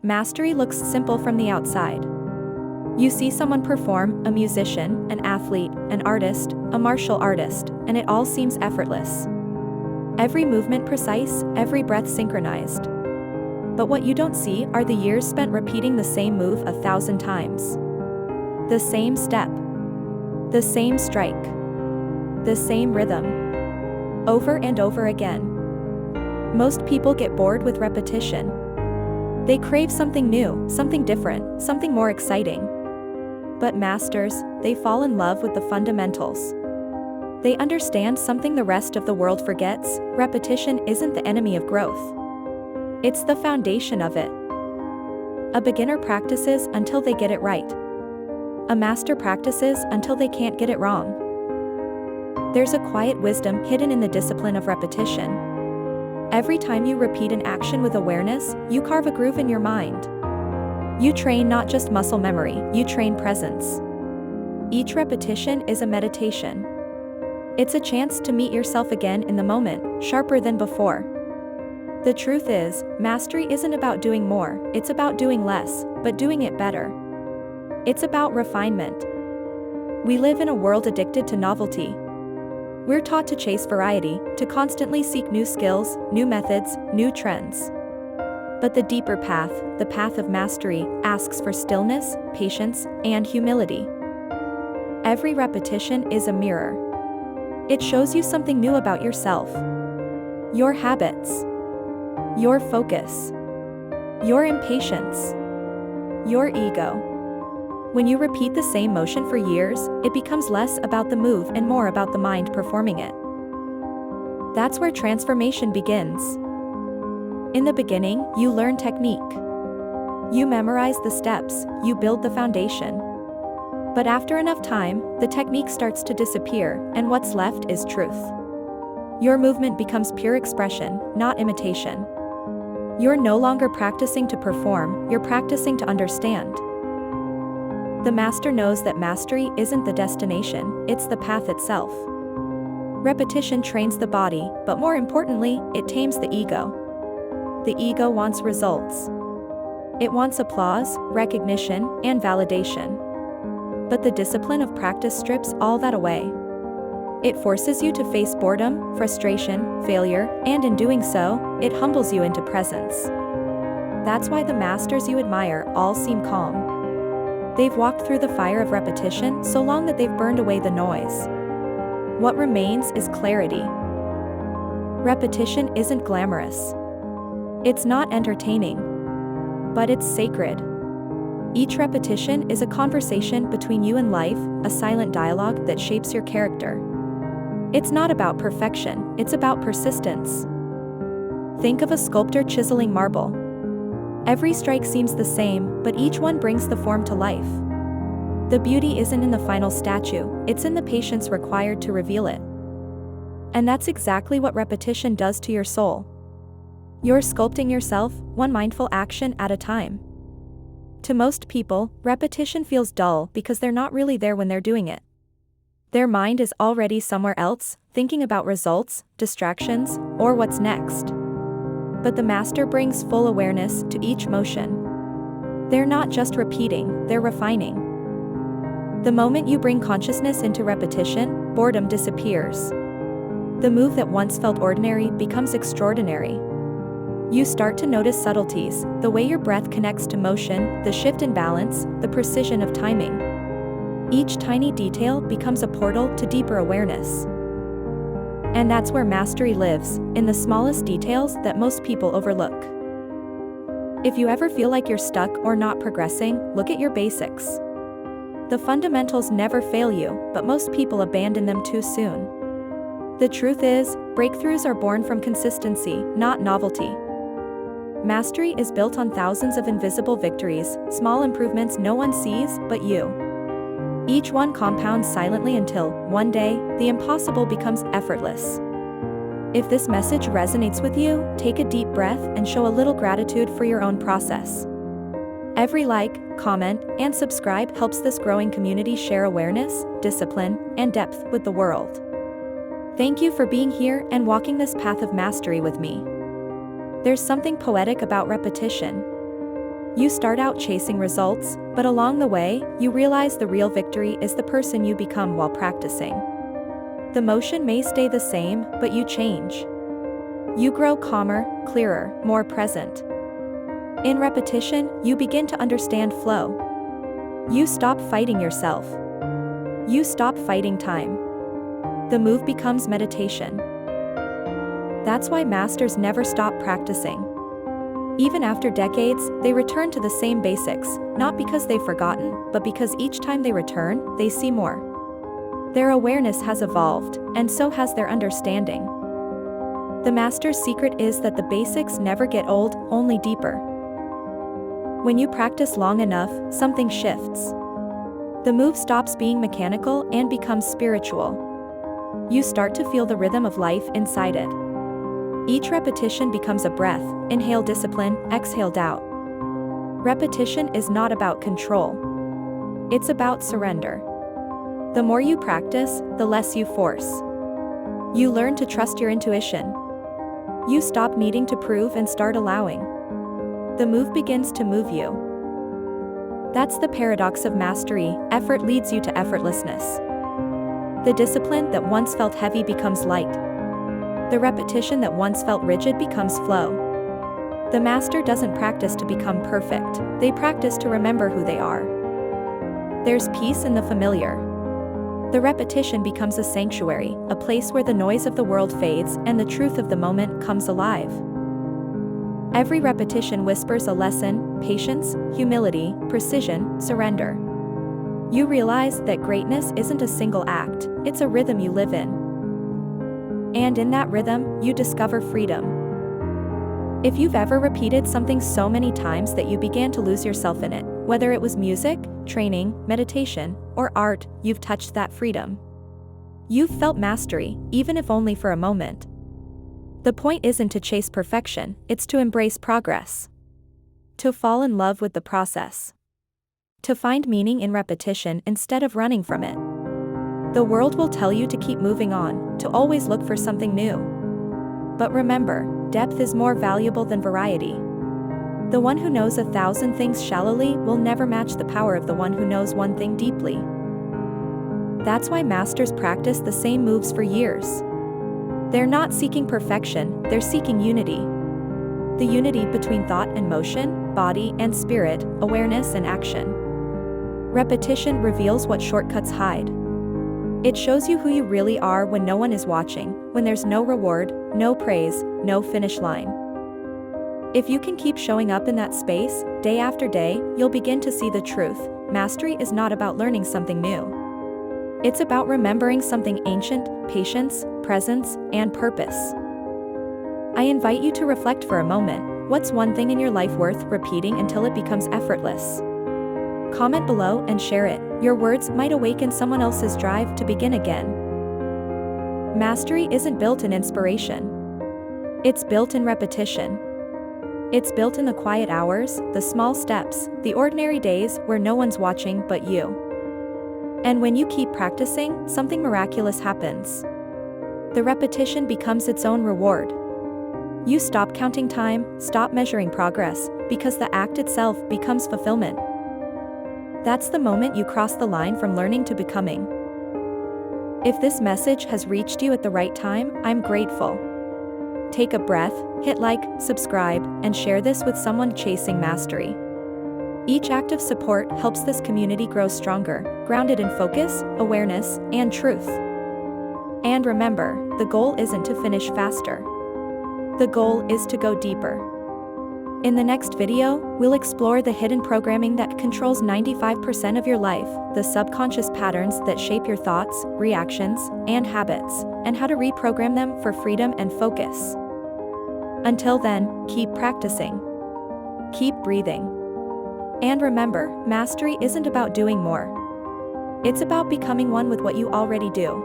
Mastery looks simple from the outside. You see someone perform, a musician, an athlete, an artist, a martial artist, and it all seems effortless. Every movement precise, every breath synchronized. But what you don't see are the years spent repeating the same move 1,000 times. The same step. The same strike. The same rhythm. Over and over again. Most people get bored with repetition. They crave something new, something different, something more exciting. But masters, they fall in love with the fundamentals. They understand something the rest of the world forgets: repetition isn't the enemy of growth. It's the foundation of it. A beginner practices until they get it right. A master practices until they can't get it wrong. There's a quiet wisdom hidden in the discipline of repetition. Every time you repeat an action with awareness, you carve a groove in your mind. You train not just muscle memory, you train presence. Each repetition is a meditation. It's a chance to meet yourself again in the moment, sharper than before. The truth is, mastery isn't about doing more, it's about doing less, but doing it better. It's about refinement. We live in a world addicted to novelty. We're taught to chase variety, to constantly seek new skills, new methods, new trends. But the deeper path, the path of mastery, asks for stillness, patience, and humility. Every repetition is a mirror. It shows you something new about yourself. Your habits. Your focus. Your impatience. Your ego. When you repeat the same motion for years, it becomes less about the move and more about the mind performing it. That's where transformation begins. In the beginning, you learn technique. You memorize the steps, you build the foundation. But after enough time, the technique starts to disappear, and what's left is truth. Your movement becomes pure expression, not imitation. You're no longer practicing to perform, you're practicing to understand. The master knows that mastery isn't the destination, it's the path itself. Repetition trains the body, but more importantly, it tames the ego. The ego wants results. It wants applause, recognition, and validation. But the discipline of practice strips all that away. It forces you to face boredom, frustration, failure, and in doing so, it humbles you into presence. That's why the masters you admire all seem calm. They've walked through the fire of repetition so long that they've burned away the noise. What remains is clarity. Repetition isn't glamorous. It's not entertaining. But it's sacred. Each repetition is a conversation between you and life, a silent dialogue that shapes your character. It's not about perfection, it's about persistence. Think of a sculptor chiseling marble. Every strike seems the same, but each one brings the form to life. The beauty isn't in the final statue, it's in the patience required to reveal it. And that's exactly what repetition does to your soul. You're sculpting yourself, one mindful action at a time. To most people, repetition feels dull because they're not really there when they're doing it. Their mind is already somewhere else, thinking about results, distractions, or what's next. But the master brings full awareness to each motion. They're not just repeating, they're refining. The moment you bring consciousness into repetition, boredom disappears. The move that once felt ordinary becomes extraordinary. You start to notice subtleties, the way your breath connects to motion, the shift in balance, the precision of timing. Each tiny detail becomes a portal to deeper awareness. And that's where mastery lives, in the smallest details that most people overlook. If you ever feel like you're stuck or not progressing, look at your basics. The fundamentals never fail you, but most people abandon them too soon. The truth is, breakthroughs are born from consistency, not novelty. Mastery is built on thousands of invisible victories, small improvements no one sees but you. Each one compounds silently until, one day, the impossible becomes effortless. If this message resonates with you, take a deep breath and show a little gratitude for your own process. Every like, comment, and subscribe helps this growing community share awareness, discipline, and depth with the world. Thank you for being here and walking this path of mastery with me. There's something poetic about repetition. You start out chasing results, but along the way, you realize the real victory is the person you become while practicing. The motion may stay the same, but you change. You grow calmer, clearer, more present. In repetition, you begin to understand flow. You stop fighting yourself. You stop fighting time. The move becomes meditation. That's why masters never stop practicing. Even after decades, they return to the same basics, not because they've forgotten, but because each time they return, they see more. Their awareness has evolved, and so has their understanding. The master's secret is that the basics never get old, only deeper. When you practice long enough, something shifts. The move stops being mechanical and becomes spiritual. You start to feel the rhythm of life inside it. Each repetition becomes a breath: inhale discipline, exhale doubt. Repetition is not about control. It's about surrender. The more you practice, the less you force. You learn to trust your intuition. You stop needing to prove and start allowing. The move begins to move you. That's the paradox of mastery: effort leads you to effortlessness. The discipline that once felt heavy becomes light. The repetition that once felt rigid becomes flow. The master doesn't practice to become perfect, they practice to remember who they are. There's peace in the familiar. The repetition becomes a sanctuary, a place where the noise of the world fades and the truth of the moment comes alive. Every repetition whispers a lesson: patience, humility, precision, surrender. You realize that greatness isn't a single act, it's a rhythm you live in. And in that rhythm, you discover freedom. If you've ever repeated something so many times that you began to lose yourself in it, whether it was music, training, meditation, or art, you've touched that freedom. You've felt mastery, even if only for a moment. The point isn't to chase perfection, it's to embrace progress. To fall in love with the process. To find meaning in repetition instead of running from it. The world will tell you to keep moving on, to always look for something new. But remember, depth is more valuable than variety. The one who knows 1,000 things shallowly will never match the power of the one who knows one thing deeply. That's why masters practice the same moves for years. They're not seeking perfection, they're seeking unity. The unity between thought and motion, body and spirit, awareness and action. Repetition reveals what shortcuts hide. It shows you who you really are when no one is watching, when there's no reward, no praise, no finish line. If you can keep showing up in that space, day after day, you'll begin to see the truth. Mastery is not about learning something new. It's about remembering something ancient: patience, presence, and purpose. I invite you to reflect for a moment. What's one thing in your life worth repeating until it becomes effortless? Comment below and share it. Your words might awaken someone else's drive to begin again. Mastery isn't built in inspiration. It's built in repetition. It's built in the quiet hours, the small steps, the ordinary days where no one's watching but you. And when you keep practicing, something miraculous happens. The repetition becomes its own reward. You stop counting time, stop measuring progress, because the act itself becomes fulfillment. That's the moment you cross the line from learning to becoming. If this message has reached you at the right time, I'm grateful. Take a breath, hit like, subscribe, and share this with someone chasing mastery. Each act of support helps this community grow stronger, grounded in focus, awareness, and truth. And remember, the goal isn't to finish faster. The goal is to go deeper. In the next video, we'll explore the hidden programming that controls 95% of your life, the subconscious patterns that shape your thoughts, reactions, and habits, and how to reprogram them for freedom and focus. Until then, keep practicing. Keep breathing. And remember, mastery isn't about doing more. It's about becoming one with what you already do.